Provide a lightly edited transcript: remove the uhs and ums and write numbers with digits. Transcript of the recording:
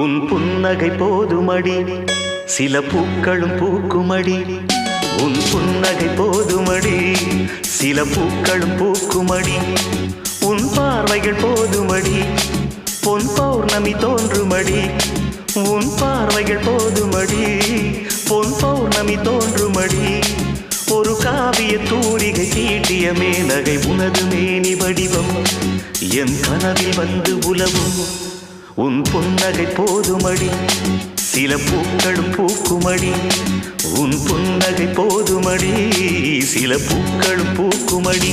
உன் புன்னகை போதுமடி சில பூக்களும் பூக்குமடி உன் புன்னகை போதுமடி சில பூக்களும் பூக்குமடி உன் பார்வைகள் போதுமடி பொன் பௌர்ணமி தோன்றுமடி உன் பார்வைகள் போதுமடி பொன் பௌர்ணமி தோன்றுமடி ஒரு காவிய தூரிகை தீட்டிய மேனகை உனது மேனி வடிவம் என் கனவில் வந்து உலவும் உன் புன்னகை போதுமடி சில பூக்களும் பூக்குமடி உன் புன்னகை போதுமடி சில பூக்களும் பூக்குமடி